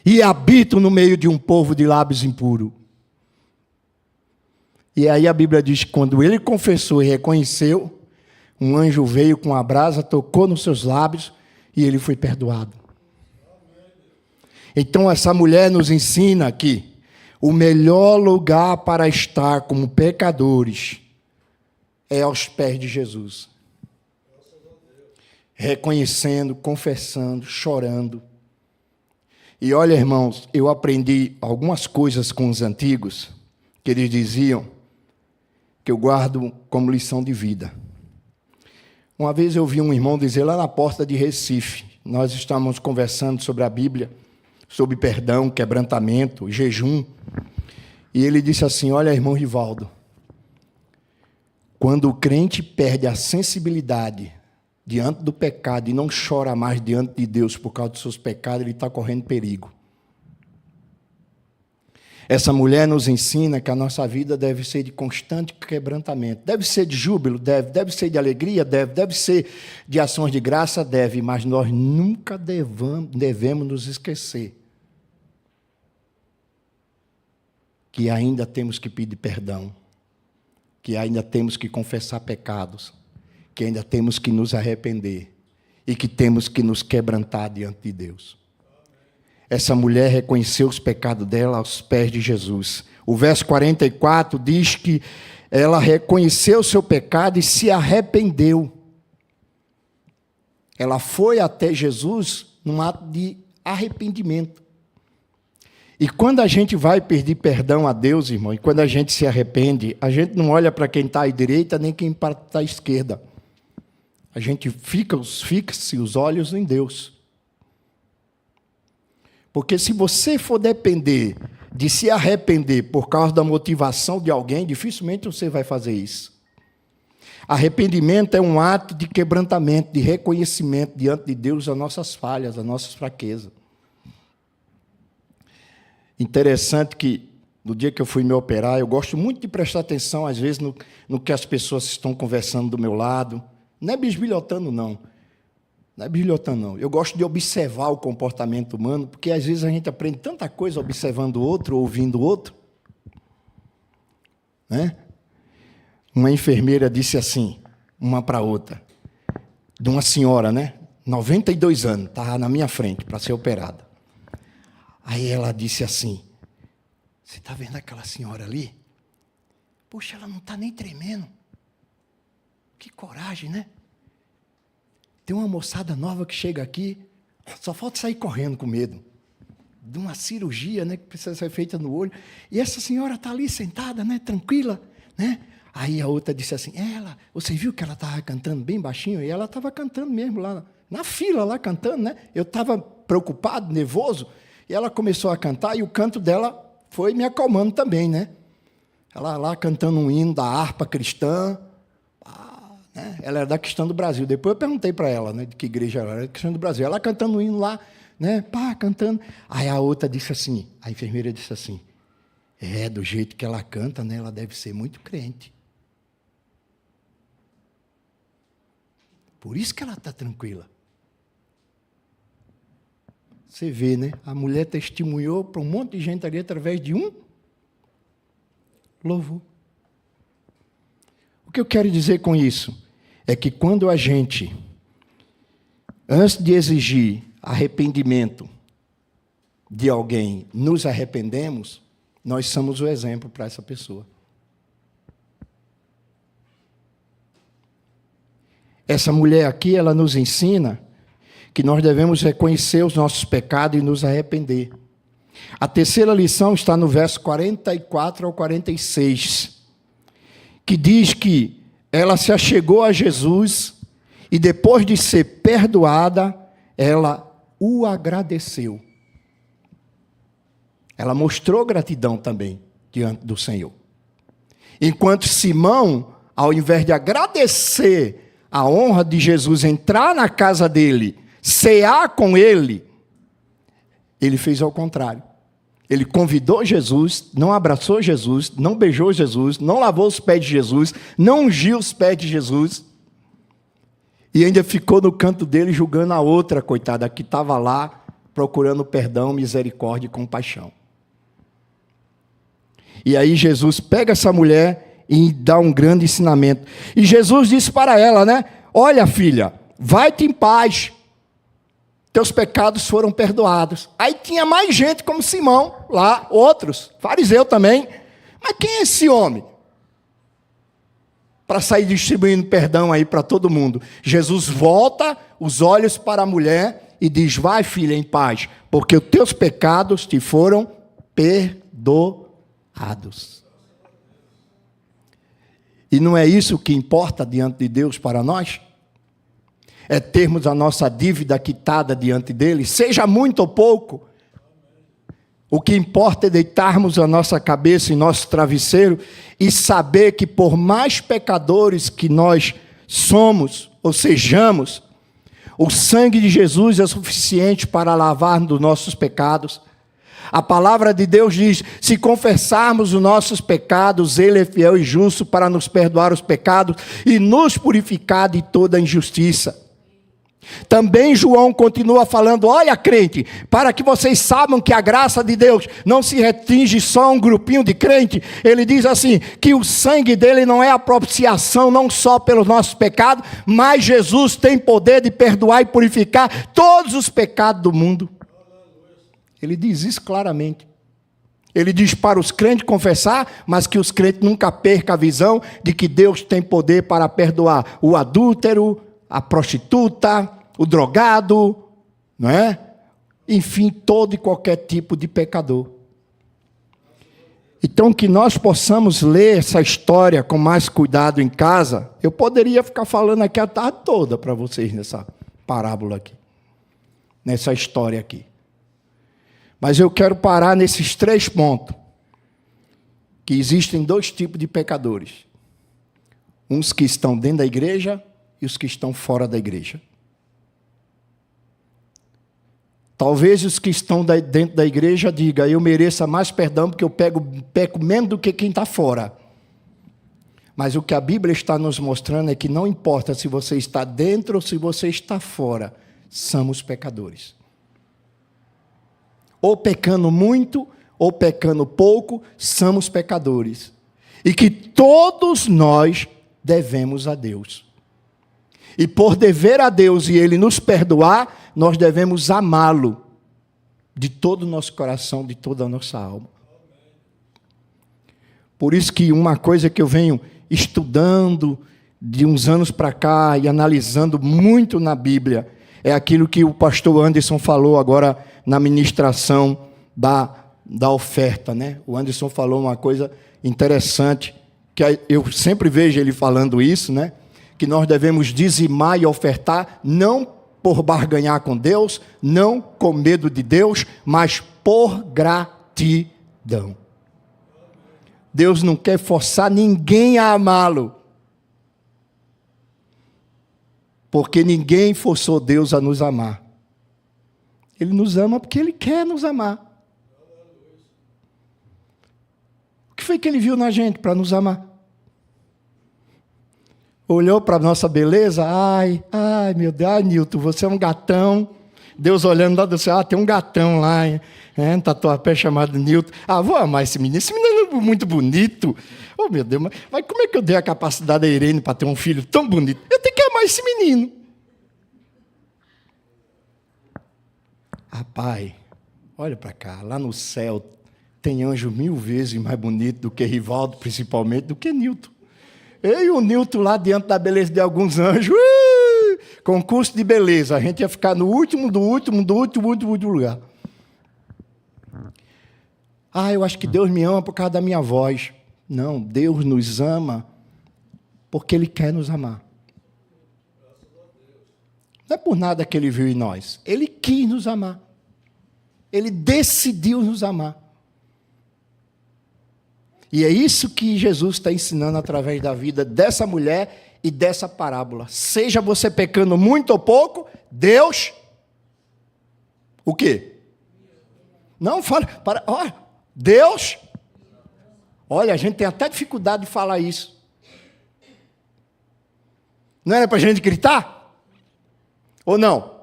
S1: e habito no meio de um povo de lábios impuros. E aí a Bíblia diz que quando ele confessou e reconheceu, um anjo veio com a brasa, tocou nos seus lábios e ele foi perdoado. Então essa mulher nos ensina que o melhor lugar para estar como pecadores é aos pés de Jesus. Reconhecendo, confessando, chorando. E olha, irmãos, eu aprendi algumas coisas com os antigos, que eles diziam, que eu guardo como lição de vida. Uma vez eu vi um irmão dizer lá na porta de Recife, nós estávamos conversando sobre a Bíblia, sobre perdão, quebrantamento, jejum, e ele disse assim: olha, irmão Rivaldo, quando o crente perde a sensibilidade diante do pecado e não chora mais diante de Deus por causa dos seus pecados, ele está correndo perigo. Essa mulher nos ensina que a nossa vida deve ser de constante quebrantamento. Deve ser de júbilo? Deve ser de alegria? Deve ser de ações de graça? Deve, mas nós nunca devemos nos esquecer que ainda temos que pedir perdão, que ainda temos que confessar pecados, que ainda temos que nos arrepender e que temos que nos quebrantar diante de Deus. Essa mulher reconheceu os pecados dela aos pés de Jesus. O verso 44 diz que ela reconheceu o seu pecado e se arrependeu. Ela foi até Jesus num ato de arrependimento. E quando a gente vai pedir perdão a Deus, irmão, e quando a gente se arrepende, a gente não olha para quem está à direita nem quem está à esquerda. A gente fixa os olhos em Deus. Porque se você for depender de se arrepender por causa da motivação de alguém, dificilmente você vai fazer isso. Arrependimento é um ato de quebrantamento, de reconhecimento diante de Deus das nossas falhas, das nossas fraquezas. Interessante que, no dia que eu fui me operar, eu gosto muito de prestar atenção, às vezes, no que as pessoas estão conversando do meu lado. Não é bisbilhotando, não. Não é bisbilhotando, não. Eu gosto de observar o comportamento humano, porque, às vezes, a gente aprende tanta coisa observando o outro, ouvindo o outro. Né? Uma enfermeira disse assim, uma para outra, de uma senhora, né? 92 anos, estava na minha frente para ser operada. Aí ela disse assim: você está vendo aquela senhora ali? Poxa, ela não está nem tremendo. Que coragem, né? Tem uma moçada nova que chega aqui, só falta sair correndo com medo. De uma cirurgia, né, que precisa ser feita no olho. E essa senhora está ali sentada, né, tranquila, né? Aí a outra disse assim: você viu que ela estava cantando bem baixinho? E ela estava cantando mesmo lá, na fila, lá cantando, né? Eu estava preocupado, nervoso. E ela começou a cantar e o canto dela foi me acalmando também, né? Ela lá cantando um hino da harpa cristã. Né? Ela era da Cristã do Brasil. Depois eu perguntei para ela, né, de que igreja ela era, da Cristã do Brasil. Ela cantando um hino lá, né? Cantando. Aí a outra disse assim, a enfermeira disse assim: Do jeito que ela canta, né? Ela deve ser muito crente. Por isso que ela está tranquila. Você vê, né? A mulher testemunhou para um monte de gente ali através de um louvor. O que eu quero dizer com isso é que quando a gente, antes de exigir arrependimento de alguém, nos arrependemos, nós somos o exemplo para essa pessoa. Essa mulher aqui, ela nos ensina que nós devemos reconhecer os nossos pecados e nos arrepender. A terceira lição está no verso 44 ao 46, que diz que ela se achegou a Jesus e depois de ser perdoada, ela o agradeceu. Ela mostrou gratidão também diante do Senhor. Enquanto Simão, ao invés de agradecer a honra de Jesus, entrar na casa dele, cear com ele, ele fez ao contrário. Ele convidou Jesus, não abraçou Jesus, não beijou Jesus, não lavou os pés de Jesus, não ungiu os pés de Jesus, e ainda ficou no canto dele julgando a outra, coitada, que estava lá procurando perdão, misericórdia e compaixão. E aí Jesus pega essa mulher e dá um grande ensinamento. E Jesus disse para ela, né? Olha, filha, vai-te em paz. Teus pecados foram perdoados. Aí tinha mais gente como Simão lá, outros, fariseu também. Mas quem é esse homem? Para sair distribuindo perdão aí para todo mundo. Jesus volta os olhos para a mulher e diz, vai, filha, em paz, porque os teus pecados te foram perdoados. E não é isso que importa diante de Deus para nós? É termos a nossa dívida quitada diante dele, seja muito ou pouco. O que importa é deitarmos a nossa cabeça em nosso travesseiro e saber que por mais pecadores que nós somos ou sejamos, o sangue de Jesus é suficiente para lavar dos nossos pecados. A palavra de Deus diz, se confessarmos os nossos pecados, Ele é fiel e justo para nos perdoar os pecados e nos purificar de toda injustiça. Também João continua falando, olha, crente, para que vocês saibam que a graça de Deus não se restringe só a um grupinho de crente, ele diz assim, que o sangue dele não é a propiciação, não só pelos nossos pecados, mas Jesus tem poder de perdoar e purificar todos os pecados do mundo. Ele diz isso claramente. Ele diz para os crentes confessar, mas que os crentes nunca percam a visão de que Deus tem poder para perdoar o adúltero, a prostituta, o drogado, não é? Enfim, todo e qualquer tipo de pecador. Então, que nós possamos ler essa história com mais cuidado em casa. Eu poderia ficar falando aqui a tarde toda para vocês nessa parábola aqui, nessa história aqui. Mas eu quero parar nesses 3 pontos. Que existem 2 tipos de pecadores. Uns que estão dentro da igreja e os que estão fora da igreja. Talvez os que estão dentro da igreja digam, eu mereça mais perdão porque eu peco menos do que quem está fora. Mas o que a Bíblia está nos mostrando é que não importa se você está dentro ou se você está fora, somos pecadores. Ou pecando muito, ou pecando pouco, somos pecadores. E que todos nós devemos a Deus. E por dever a Deus e Ele nos perdoar, nós devemos amá-lo de todo o nosso coração, de toda a nossa alma. Por isso que uma coisa que eu venho estudando de uns anos para cá e analisando muito na Bíblia, é aquilo que o pastor Anderson falou agora na ministração da oferta, né? O Anderson falou uma coisa interessante, que eu sempre vejo ele falando isso, né? Que nós devemos dizimar e ofertar, não por barganhar com Deus, não com medo de Deus, mas por gratidão. Deus não quer forçar ninguém a amá-lo, porque ninguém forçou Deus a nos amar. Ele nos ama porque Ele quer nos amar. foi que ele viu na gente para nos amar? Olhou para a nossa beleza? Ai, meu Deus, ai, Nilton, você é um gatão. Deus olhando lá do céu, tem um gatão lá, no Tatuapé chamado Nilton. Vou amar esse menino é muito bonito. Oh, meu Deus, mas como é que eu dei a capacidade a Irene para ter um filho tão bonito? Eu tenho que amar esse menino. Pai, olha para cá, lá no céu tem anjo 1000 vezes mais bonito do que Rivaldo, principalmente, do que Nilton. Eu e o Nilton lá diante da beleza de alguns anjos, concurso de beleza, a gente ia ficar no último lugar. Eu acho que Deus me ama por causa da minha voz. Não, Deus nos ama porque Ele quer nos amar. Não é por nada que Ele viu em nós. Ele quis nos amar. Ele decidiu nos amar. E é isso que Jesus está ensinando através da vida dessa mulher e dessa parábola. Seja você pecando muito ou pouco, Deus... O quê? Não, fala... Deus... Olha, a gente tem até dificuldade de falar isso. Não era para a gente gritar? Ou não?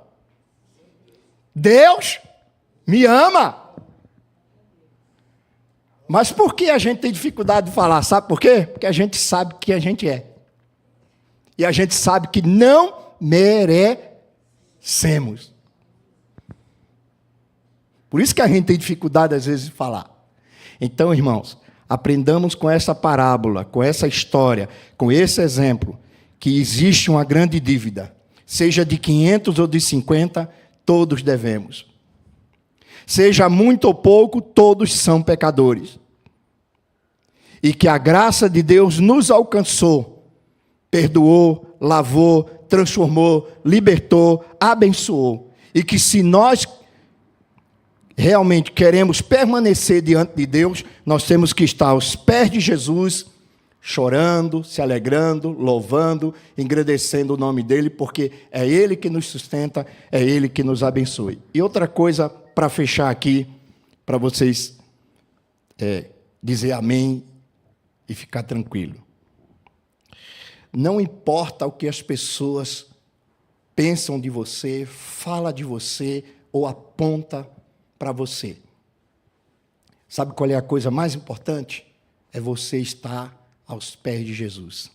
S1: Deus me ama. Mas por que a gente tem dificuldade de falar? Sabe por quê? Porque a gente sabe que a gente é. E a gente sabe que não merecemos. Por isso que a gente tem dificuldade, às vezes, de falar. Então, irmãos, aprendamos com essa parábola, com essa história, com esse exemplo, que existe uma grande dívida. Seja de 500 ou de 50, todos devemos. Seja muito ou pouco, todos são pecadores. E que a graça de Deus nos alcançou, perdoou, lavou, transformou, libertou, abençoou. E que se nós realmente queremos permanecer diante de Deus, nós temos que estar aos pés de Jesus, chorando, se alegrando, louvando, engrandecendo o nome dEle, porque é Ele que nos sustenta, é Ele que nos abençoe. E outra coisa, para fechar aqui, para vocês dizer amém e ficar tranquilo. Não importa o que as pessoas pensam de você, fala de você ou aponta para você. Sabe qual é a coisa mais importante? É você estar aos pés de Jesus.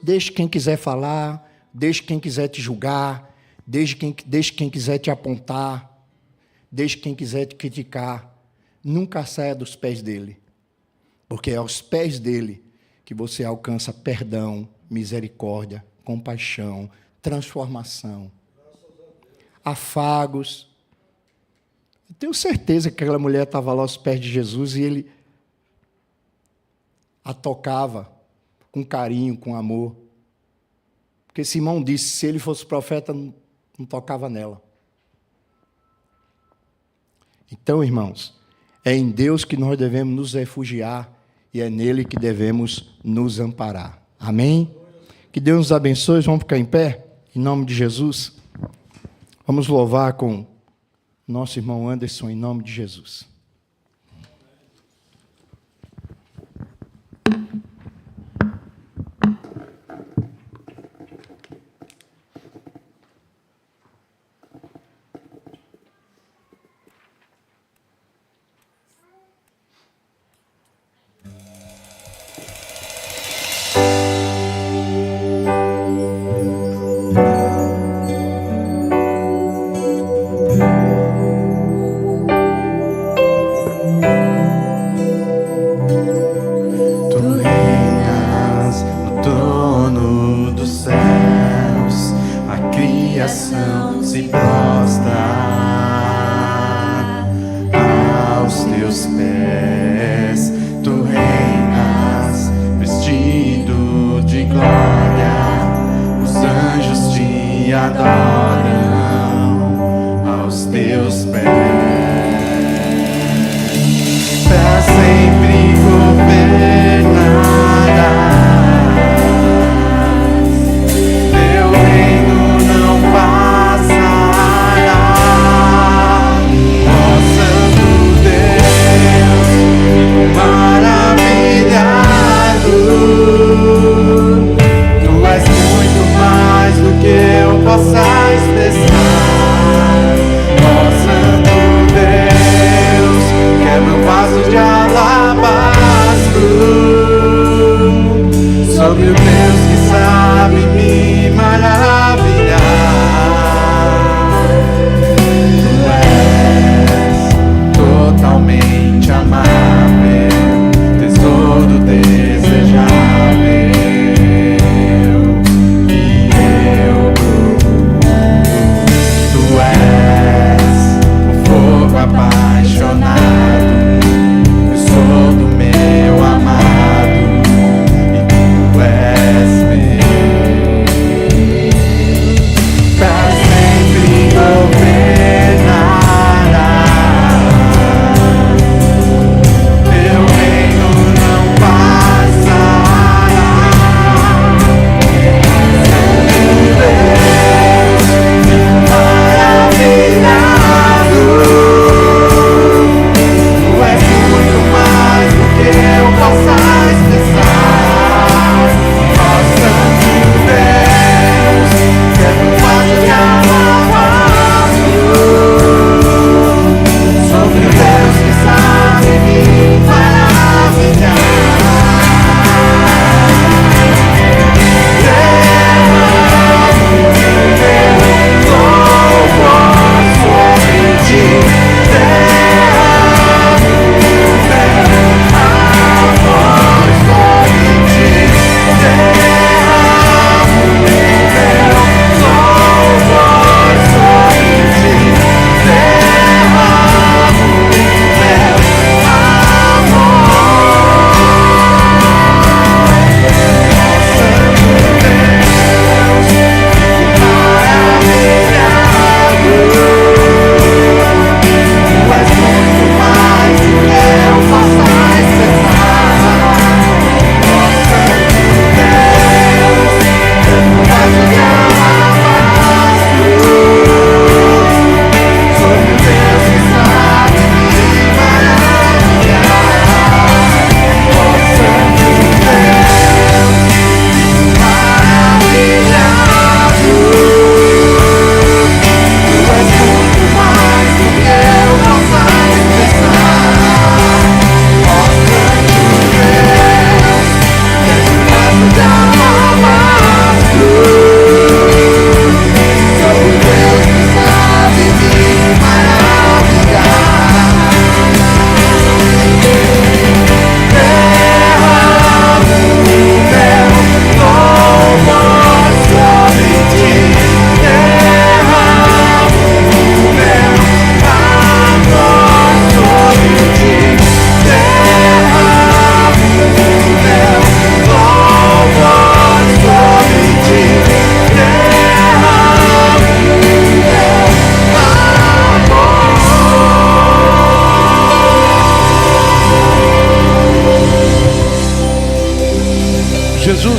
S1: Deixe quem quiser falar, deixe quem quiser te julgar, deixe quem quiser te apontar, deixe quem quiser te criticar. Nunca saia dos pés dele, porque é aos pés dele que você alcança perdão, misericórdia, compaixão, transformação, afagos. Eu tenho certeza que aquela mulher estava lá aos pés de Jesus e ele a tocava com carinho, com amor. Porque Simão disse, se ele fosse profeta, não tocava nela. Então, irmãos, é em Deus que nós devemos nos refugiar e é nele que devemos nos amparar. Amém? Que Deus nos abençoe. Vamos ficar em pé, em nome de Jesus. Vamos louvar com nosso irmão Anderson, em nome de Jesus.
S2: Tu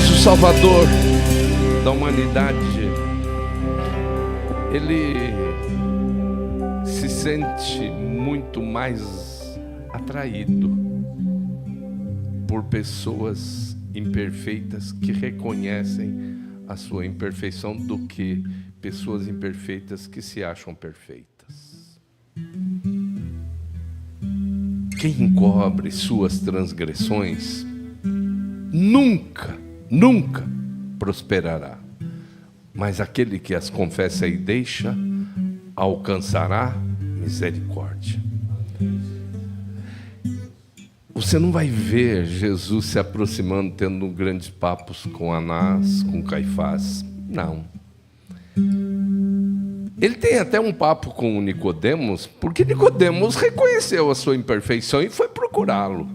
S2: Jesus, o Salvador da humanidade, Ele se sente muito mais atraído por pessoas imperfeitas que reconhecem a sua imperfeição do que pessoas imperfeitas que se acham perfeitas. Quem encobre suas transgressões nunca prosperará, mas aquele que as confessa e deixa alcançará misericórdia. Você não vai ver Jesus se aproximando, tendo grandes papos com Anás, com Caifás. Não. Ele tem até um papo com o Nicodemos, porque Nicodemos reconheceu a sua imperfeição e foi procurá-lo.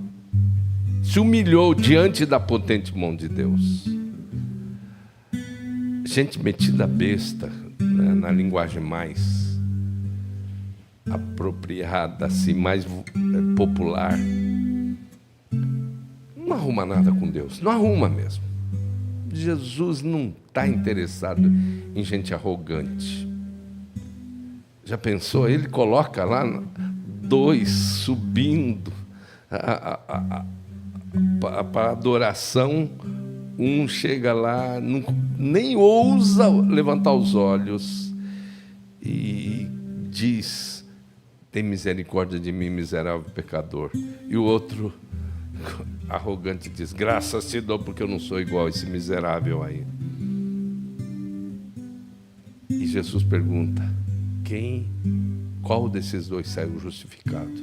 S2: Se humilhou diante da potente mão de Deus. Gente metida besta, né, na linguagem mais apropriada, assim, mais popular. Não arruma nada com Deus, não arruma mesmo. Jesus não está interessado em gente arrogante. Já pensou? Ele coloca lá dois subindo para adoração. Um chega lá, nem ousa levantar os olhos e diz: tem misericórdia de mim, miserável pecador. E o outro, arrogante, diz: graças te dou porque eu não sou igual a esse miserável aí. E Jesus pergunta: qual desses dois saiu justificado?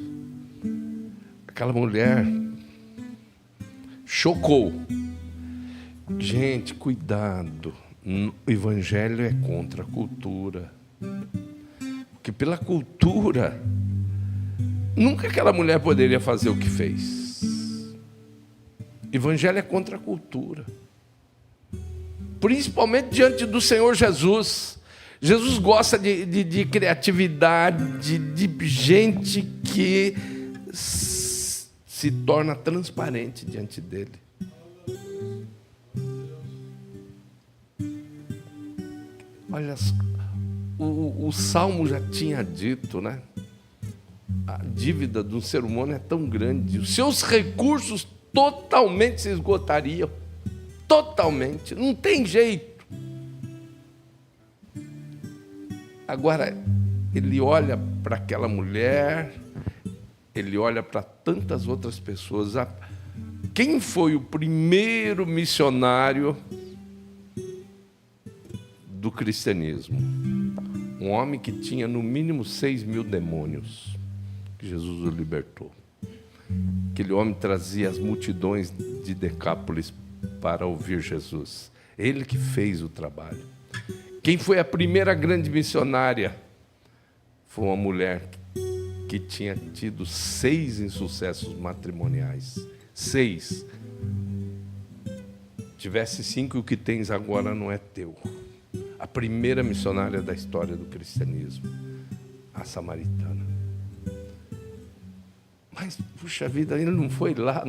S2: Aquela mulher chocou. Gente, cuidado. O evangelho é contra a cultura. Porque pela cultura, nunca aquela mulher poderia fazer o que fez. Evangelho é contra a cultura. Principalmente diante do Senhor Jesus. Jesus gosta de criatividade, de gente que se torna transparente diante dele. Olha, o Salmo já tinha dito, né? A dívida do ser humano é tão grande, os seus recursos totalmente se esgotariam. Totalmente, não tem jeito. Agora, ele olha para aquela mulher, ele olha para tantas outras pessoas. Quem foi o primeiro missionário do cristianismo? Um homem que tinha no mínimo 6.000 demônios, que Jesus o libertou. Aquele homem trazia as multidões de Decápolis para ouvir Jesus. Ele que fez o trabalho. Quem foi a primeira grande missionária? Foi uma mulher que tinha tido 6 insucessos matrimoniais. 6. Tivesse 5, o que tens agora não é teu. A primeira missionária da história do cristianismo, a samaritana. Mas, puxa vida, ele não foi lá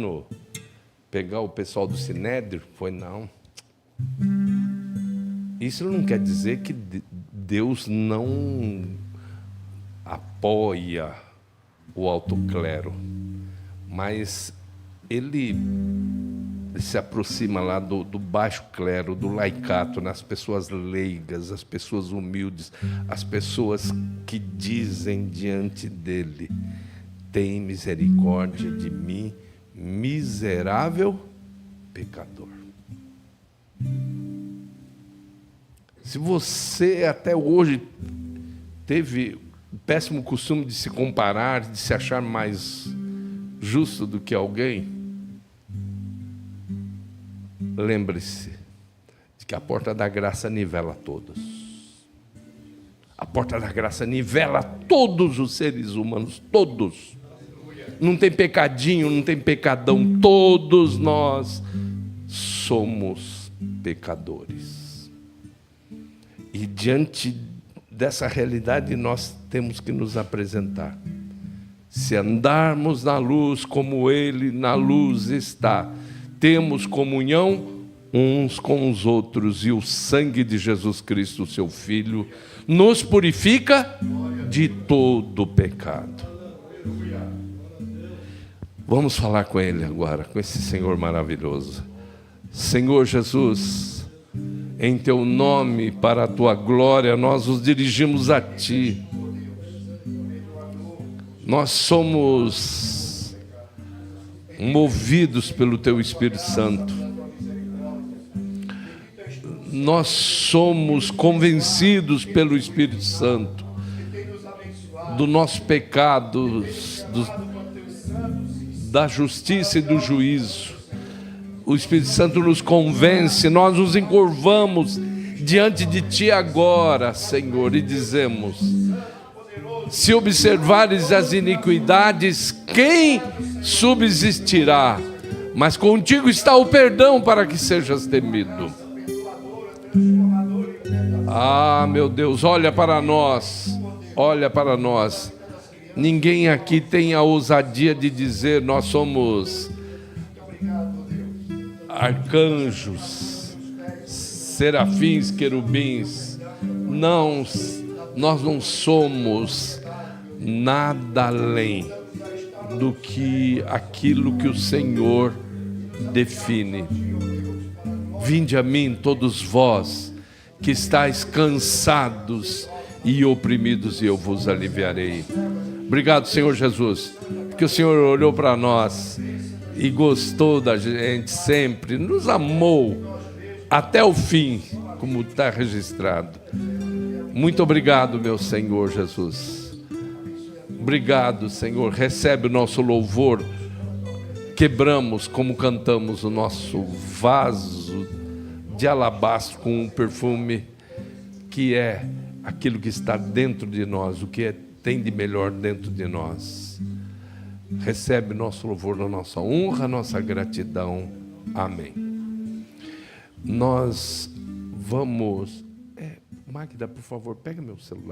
S2: pegar o pessoal do Sinédrio? Foi, não. Isso não quer dizer que Deus não apoia o alto clero, mas ele se aproxima lá do baixo clero, do laicato, nas pessoas leigas, as pessoas humildes, as pessoas que dizem diante dele: tem misericórdia de mim, miserável pecador. Se você até hoje teve o péssimo costume de se comparar, de se achar mais justo do que alguém, lembre-se de que a porta da graça nivela todos. A porta da graça nivela todos os seres humanos, todos. Não tem pecadinho, não tem pecadão, todos nós somos pecadores. E diante dessa realidade nós temos que nos apresentar. Se andarmos na luz como Ele na luz está, temos comunhão uns com os outros, e o sangue de Jesus Cristo, seu Filho, nos purifica de todo pecado. Vamos falar com Ele agora, com esse Senhor maravilhoso. Senhor Jesus, em Teu nome, para a Tua glória, nós nos dirigimos a Ti. Nós somos movidos pelo Teu Espírito Santo. Nós somos convencidos pelo Espírito Santo do nosso pecado, da justiça e do juízo. O Espírito Santo nos convence, nós nos encurvamos diante de Ti agora, Senhor, e dizemos: se observares as iniquidades, quem subsistirá? Mas contigo está o perdão para que sejas temido. Ah, meu Deus, olha para nós, olha para nós. Ninguém aqui tem a ousadia de dizer: nós somos arcanjos, serafins, querubins. Não, nós não somos nada além do que aquilo que o Senhor define. Vinde a mim, todos vós que estáis cansados e oprimidos, e eu vos aliviarei. Obrigado, Senhor Jesus, porque o Senhor olhou para nós e gostou da gente sempre, nos amou até o fim, como está registrado. Muito obrigado, meu Senhor Jesus. Obrigado, Senhor. Recebe o nosso louvor. Quebramos, como cantamos, o nosso vaso de alabastro com um perfume que é aquilo que está dentro de nós, o que tem de melhor dentro de nós. Recebe nosso louvor, a nossa honra, a nossa gratidão. Amém. Nós vamos... Magda, por favor, pega meu celular.